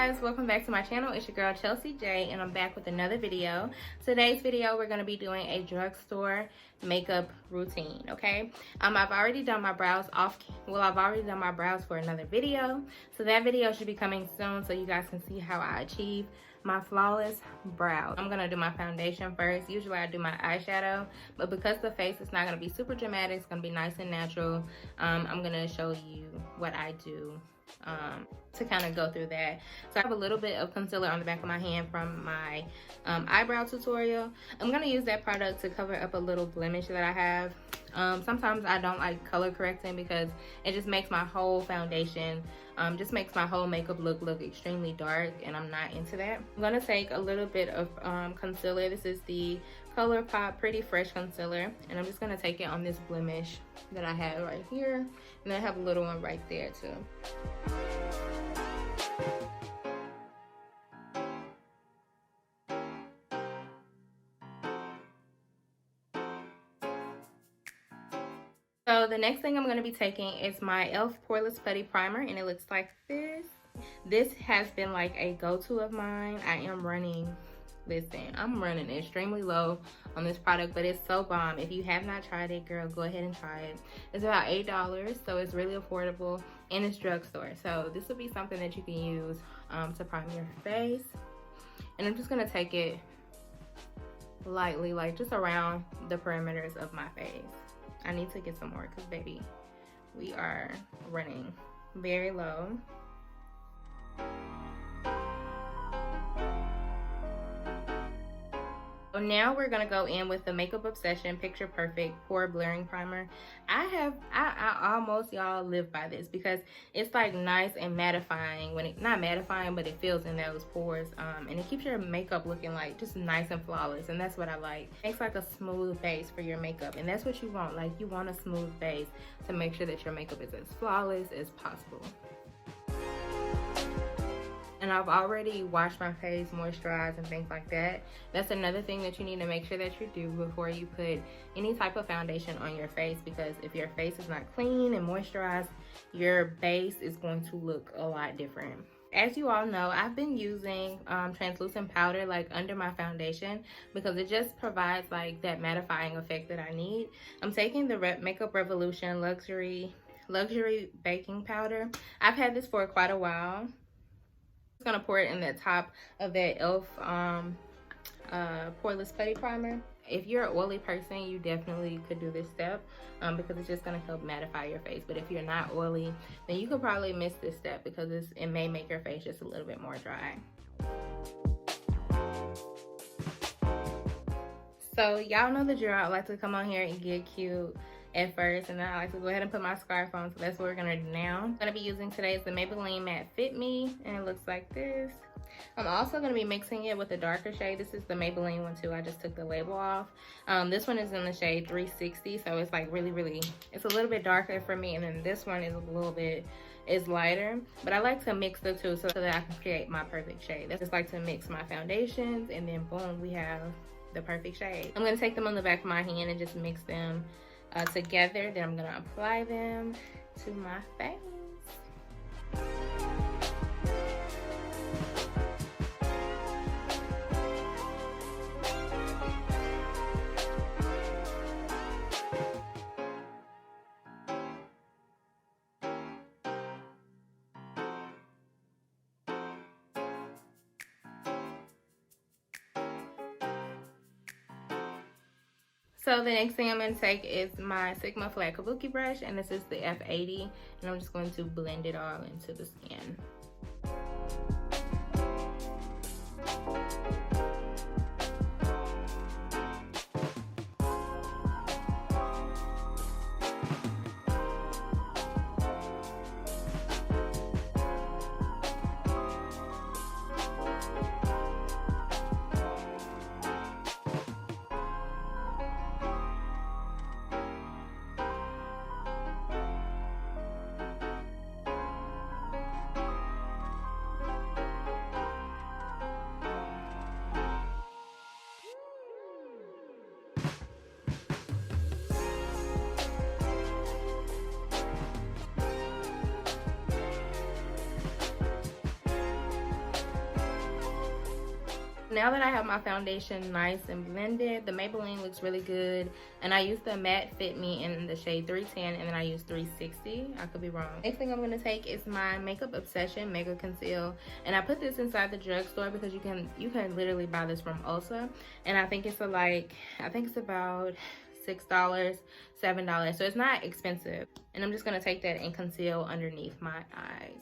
guys, welcome back to my channel. It's your girl Chelsea J, and I'm back with another video. Today's video, we're going to be doing a drugstore makeup routine. Okay, I've already done my brows I've already done my brows for another video, so that video should be coming soon so you guys can see how I achieve my flawless brows. I'm gonna do my foundation first. Usually I do my eyeshadow, but because the face is not gonna be super dramatic, it's gonna be nice and natural, I'm gonna show you what I do to kind of go through that. So I have a little bit of concealer on the back of my hand from my eyebrow tutorial. I'm gonna use that product to cover up a little blemish that I have. Sometimes I don't like color correcting because it just makes my whole foundation, just makes my whole makeup look extremely dark, and I'm not into that. I'm gonna take a little bit of concealer. This is the ColourPop Pretty Fresh Concealer, and I'm just gonna take it on this blemish that I have right here, and I have a little one right there too. So the next thing I'm going to be taking is my e.l.f. Poreless Putty Primer, and it looks like this. This has been like a go-to of mine. I'm running extremely low on this product, but it's so bomb. If you have not tried it, girl, go ahead and try it. It's about $8, so it's really affordable, and it's drugstore. So this would be something that you can use to prime your face. And I'm just going to take it lightly, like just around the perimeters of my face. I need to get some more because, baby, we are running very low. So now we're gonna go in with the Makeup Obsession Picture Perfect Pore Blurring Primer. I almost, y'all, live by this because it's like nice and mattifying. When it, not mattifying, but it fills in those pores, and it keeps your makeup looking like just nice and flawless, and that's what I like. It makes like a smooth base for your makeup, and that's what you want. Like, you want a smooth base to make sure that your makeup is as flawless as possible. And I've already washed my face, moisturized, and things like that. That's another thing that you need to make sure that you do before you put any type of foundation on your face, because if your face is not clean and moisturized, your base is going to look a lot different. As you all know, I've been using translucent powder like under my foundation because it just provides like that mattifying effect that I need. I'm taking the Makeup Revolution Luxury Baking Powder. I've had this for quite a while. I'm gonna pour it in the top of that e.l.f. Poreless Putty Primer. If you're an oily person, you definitely could do this step because it's just gonna help mattify your face. But if you're not oily, then you could probably miss this step because it may make your face just a little bit more dry. So y'all know the drill. I like to come on here and get cute at first, and then I like to go ahead and put my scarf on, so that's what we're gonna do now. I'm gonna be using today is the Maybelline Matte Fit Me, and it looks like this. I'm also gonna be mixing it with a darker shade. This is the Maybelline one too. I just took the label off. This one is in the shade 360, so it's like really, it's a little bit darker for me, and then this one is a little bit lighter. But I like to mix the two so that I can create my perfect shade. I just like to mix my foundations, and then boom, we have the perfect shade. I'm gonna take them on the back of my hand and just mix them together. Then I'm gonna apply them to my face. So the next thing I'm going to take is my Sigma Flat Kabuki brush, and this is the F80, and I'm just going to blend it all into the skin. Now that I have my foundation nice and blended, the Maybelline looks really good. And I used the Matte Fit Me in the shade 310, and then I used 360. I could be wrong. Next thing I'm going to take is my Makeup Obsession Mega Conceal. And I put this inside the drugstore because you can literally buy this from Ulta. And I think it's about $6, $7. So it's not expensive. And I'm just going to take that and conceal underneath my eyes.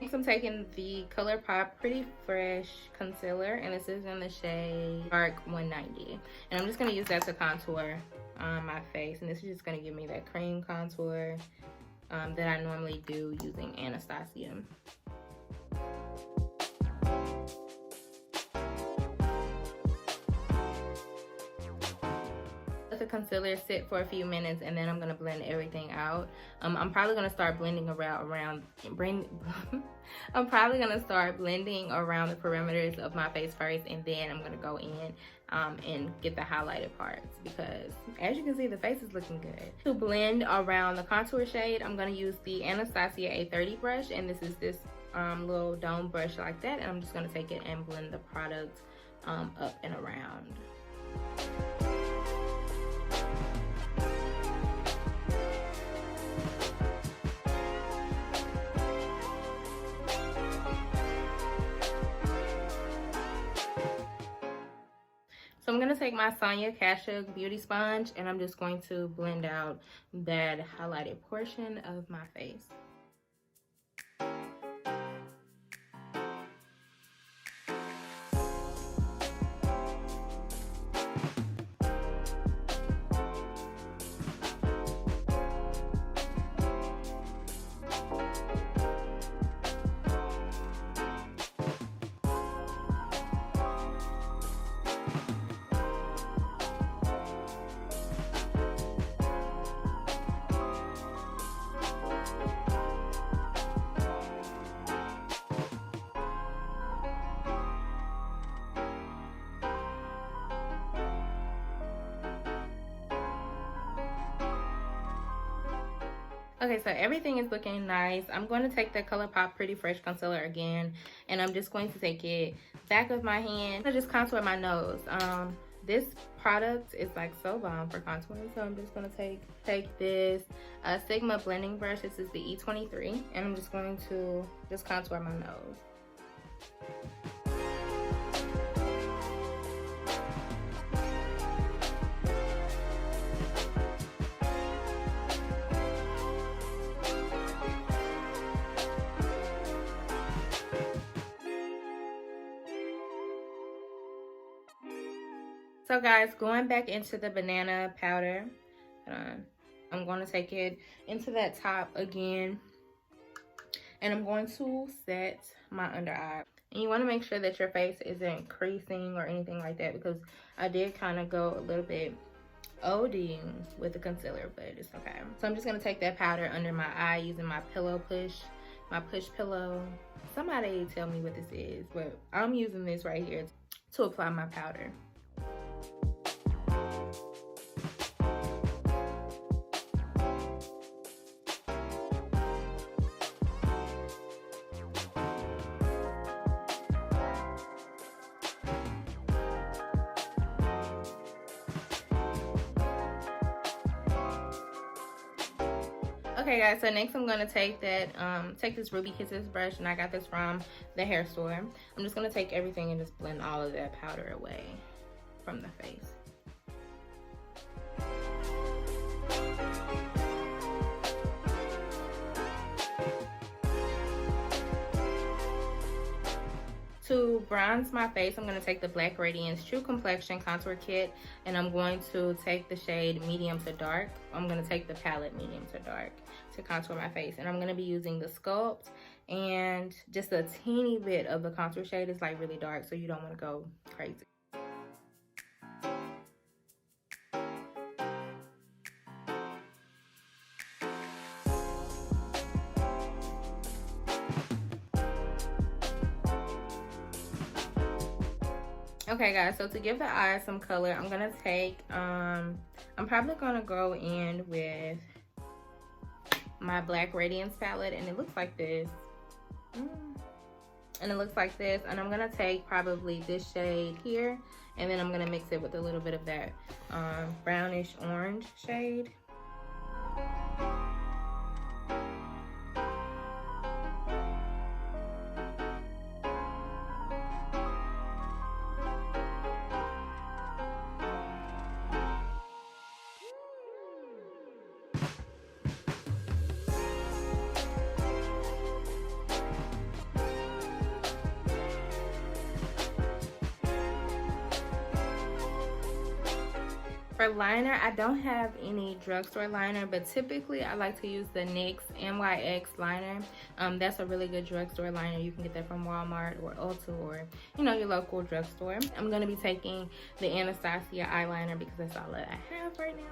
Next, I'm taking the ColourPop Pretty Fresh Concealer, and this is in the shade Dark 190. And I'm just going to use that to contour my face. And this is just going to give me that cream contour that I normally do using Anastasia. The concealer sit for a few minutes, and then I'm gonna blend everything out. I'm probably gonna start blending I'm probably gonna start blending around the perimeters of my face first, and then I'm gonna go in and get the highlighted parts, because as you can see, the face is looking good. To blend around the contour shade, I'm gonna use the Anastasia A30 brush, and this is this little dome brush like that, and I'm just gonna take it and blend the product up and around. So I'm going to take my Sonia Kashuk Beauty Sponge, and I'm just going to blend out that highlighted portion of my face. Okay, so everything is looking nice. I'm going to take the ColourPop Pretty Fresh Concealer again, and I'm just going to take it back of my hand. I just contour my nose. This product is like so bomb for contouring, so I'm just going to take this Sigma blending brush. This is the E23, and I'm just going to just contour my nose. So guys, going back into the banana powder, I'm going to take it into that top again, and I'm going to set my under eye. And you want to make sure that your face isn't creasing or anything like that, because I did kind of go a little bit ODing with the concealer, but it's okay. So I'm just going to take that powder under my eye using my push pillow. Somebody tell me what this is, but I'm using this right here to apply my powder. Okay guys, so next I'm gonna take this Ruby Kisses brush, and I got this from the hair store. I'm just gonna take everything and just blend all of that powder away from the face. To bronze my face, I'm going to take the Black Radiance True Complexion Contour Kit, and I'm going to take the shade Medium to Dark. I'm going to take the palette Medium to Dark to contour my face, and I'm going to be using the Sculpt, and just a teeny bit of the contour shade is like really dark, so you don't want to go crazy. Okay guys, so to give the eyes some color, I'm gonna take I'm probably gonna go in with my Black Radiance palette, and it looks like this. And it looks like this, and I'm gonna take probably this shade here, and then I'm gonna mix it with a little bit of that brownish orange shade. For liner, I don't have any drugstore liner, but typically I like to use the NYX NYX liner. That's a really good drugstore liner. You can get that from Walmart or Ulta or, you know, your local drugstore. I'm going to be taking the Anastasia eyeliner because that's all that I have right now.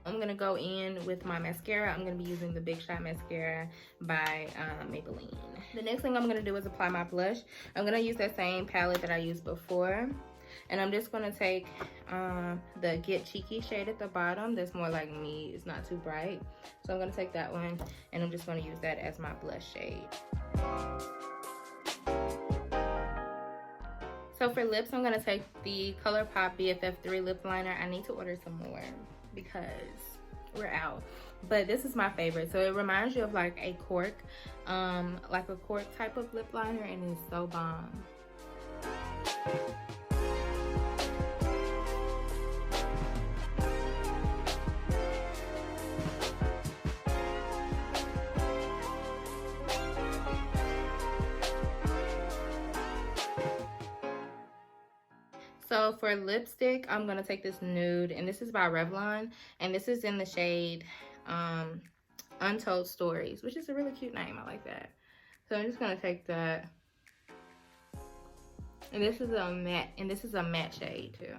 I'm gonna go in with my mascara. I'm gonna be using the Big Shot mascara by Maybelline. The next thing I'm gonna do is apply my blush. I'm gonna use that same palette that I used before, and I'm just gonna take the Get Cheeky shade at the bottom. That's more like me, it's not too bright. So I'm gonna take that one, and I'm just gonna use that as my blush shade. So for lips, I'm gonna take the ColourPop BFF3 lip liner. I need to order some more because we're out, but this is my favorite. So it reminds you of like a cork type of lip liner, and it's so bomb. So for lipstick, I'm gonna take this nude, and this is by Revlon, and this is in the shade Untold Stories, which is a really cute name. I like that. So I'm just gonna take that, and this is a matte shade too.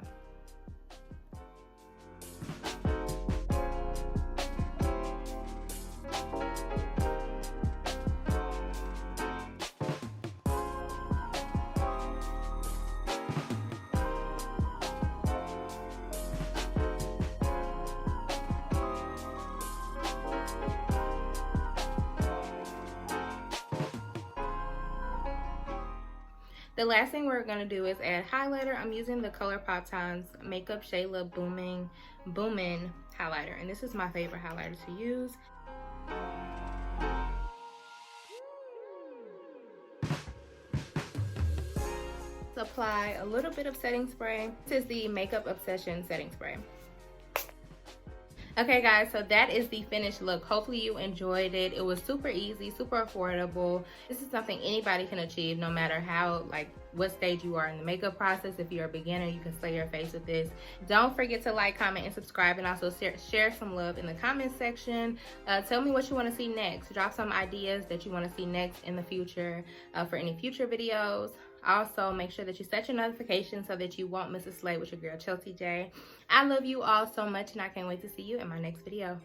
The last thing we're gonna do is add highlighter. I'm using the ColourPop Times Makeup Shayla Boomin highlighter, and this is my favorite highlighter to use. Apply a little bit of setting spray. This is the Makeup Obsession setting spray. Okay guys, so that is the finished look. Hopefully you enjoyed it. It was super easy, super affordable. This is something anybody can achieve, no matter how, like, what stage you are in the makeup process. If you're a beginner, you can slay your face with this. Don't forget to like, comment, and subscribe, and also share some love in the comment section. Tell me what you want to see next. Drop some ideas that you want to see next in the future for any future videos. Also, make sure that you set your notifications so that you won't miss a slay with your girl, Chelsea J. I love you all so much, and I can't wait to see you in my next video.